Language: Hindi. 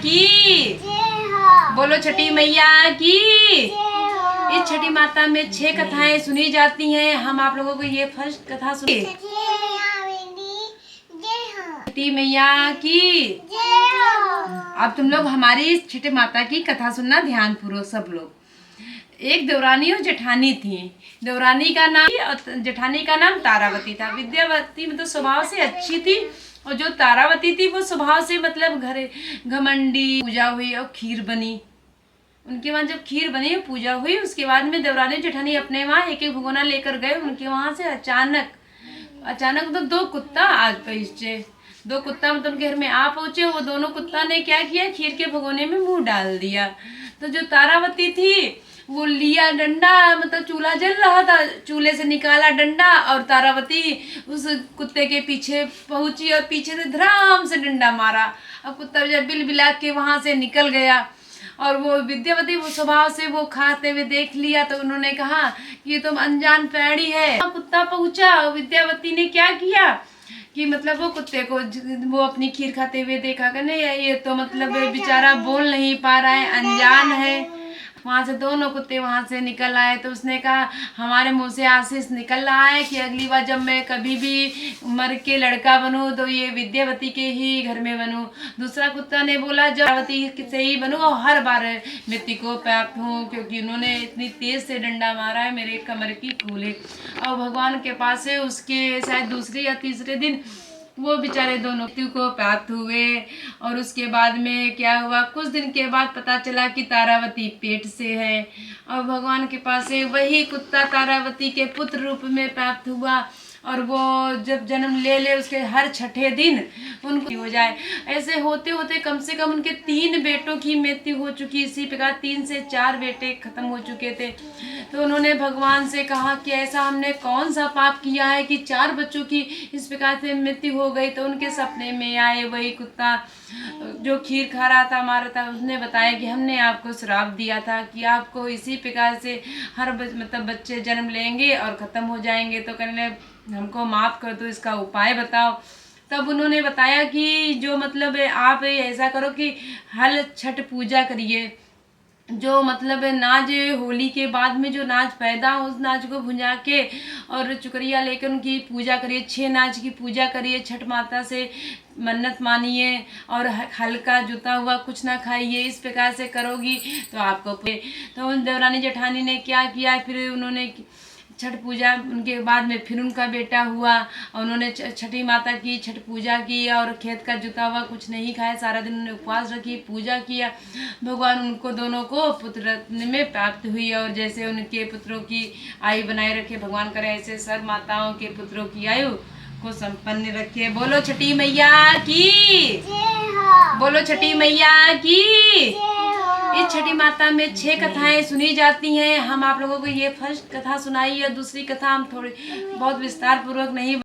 की, बोलो छठी मैया की। इस छठी माता में 6 कथाएं सुनी जाती हैं। हम आप लोगों को ये फर्स्ट कथा सुनिए। छठी मैया की। अब तुम लोग हमारी छठी माता की कथा सुनना ध्यान पूर्वक सब लोग। एक देवरानी और जेठानी थी। देवरानी का नाम और जेठानी का नाम तारावती था। विद्यावती मतलब स्वभाव से अच्छी थी, और जो तारावती थी वो स्वभाव से मतलब घमंडी। पूजा हुई और खीर बनी। उनके वहाँ जब खीर बनी, पूजा हुई, उसके बाद में देवरानी जेठानी अपने वहाँ एक एक भगोना लेकर गए। उनके वहाँ से अचानक तो 2 कुत्ता आज पहुँचे। 2 कुत्ता मतलब घर में आ पहुँचे। वो दोनों कुत्ता ने क्या किया, खीर के भगोने में मुंह डाल दिया। तो जो तारावती थी वो लिया डंडा, मतलब चूल्हा जल रहा था, चूल्हे से निकाला डंडा और तारावती उस कुत्ते के पीछे पहुंची और पीछे से धड़ाम से डंडा मारा। और कुत्ता जब बिलबिला के वहां से निकल गया। और वो विद्यावती वो स्वभाव से वो खाते हुए देख लिया, तो उन्होंने कहा कि ये तो अनजान पैड़ी है। कुत्ता पहुंचा, विद्यावती ने क्या किया कि मतलब वो कुत्ते को वो अपनी खीर खाते हुए देखा कि नहीं ये तो मतलब बेचारा बोल नहीं पा रहा है, अनजान है। वहाँ से दोनों कुत्ते वहाँ से निकल आए। तो उसने कहा हमारे मुंह से आशीष निकल रहा है कि अगली बार जब मैं कभी भी मर के लड़का बनूं तो ये विद्यावती के ही घर में बनूं। दूसरा कुत्ता ने बोला जब विद्यावती से ही बनूं और हर बार मृत्यु को प्राप्त हूँ, क्योंकि उन्होंने इतनी तेज से डंडा मारा है मेरे कमर की कूल्हे। और भगवान के पास से उसके शायद दूसरे या तीसरे दिन वो बेचारे दोनों मृत्यु को प्राप्त हुए। और उसके बाद में क्या हुआ, कुछ दिन के बाद पता चला कि तारावती पेट से है। और भगवान के पास से वही कुत्ता तारावती के पुत्र रूप में प्राप्त हुआ। और वो जब जन्म ले उसके हर छठे दिन उनको हो जाए। ऐसे होते होते कम से कम उनके 3 बेटों की मृत्यु हो चुकी। इसी प्रकार 3 से 4 बेटे खत्म हो चुके थे। तो उन्होंने भगवान से कहा कि ऐसा हमने कौन सा पाप किया है कि 4 बच्चों की इस प्रकार से मृत्यु हो गई। तो उनके सपने में आए वही कुत्ता जो खीर खा रहा था, मारा था। उसने बताया कि हमने आपको श्राप दिया था कि आपको इसी प्रकार से हर मतलब बच्चे जन्म लेंगे और ख़त्म हो जाएंगे। तो कहने हमको माफ़ कर दो, इसका उपाय बताओ। तब उन्होंने बताया कि जो मतलब आप ऐसा करो कि हल छठ पूजा करिए। जो मतलब नाज होली के बाद में जो नाज पैदा हो उस नाज को भुंजा के और चुकरिया लेकर उनकी पूजा करिए। 6 नाज की पूजा करिए, छठ माता से मन्नत मानिए और हल्का जुता हुआ कुछ ना खाइए। इस प्रकार से करोगी तो आपको। तो देवरानी जेठानी ने क्या किया, फिर उन्होंने छठ पूजा उनके बाद में फिर उनका बेटा हुआ और उन्होंने छठी माता की छठ पूजा की और खेत का जुता हुआ कुछ नहीं खाया। सारा दिन उन्होंने उपवास रखी, पूजा किया। भगवान उनको दोनों को पुत्र रत्न में प्राप्त हुई। और जैसे उनके पुत्रों की आयु बनाए रखे भगवान करे, ऐसे सब माताओं के पुत्रों की आयु को संपन्न रखे। बोलो छठी मैया की, बोलो छठी मैया की। इस छठी माता में 6 कथाएं सुनी जाती हैं। हम आप लोगों को ये फर्स्ट कथा सुनाई और दूसरी कथा हम थोड़ी बहुत विस्तार पूर्वक नहीं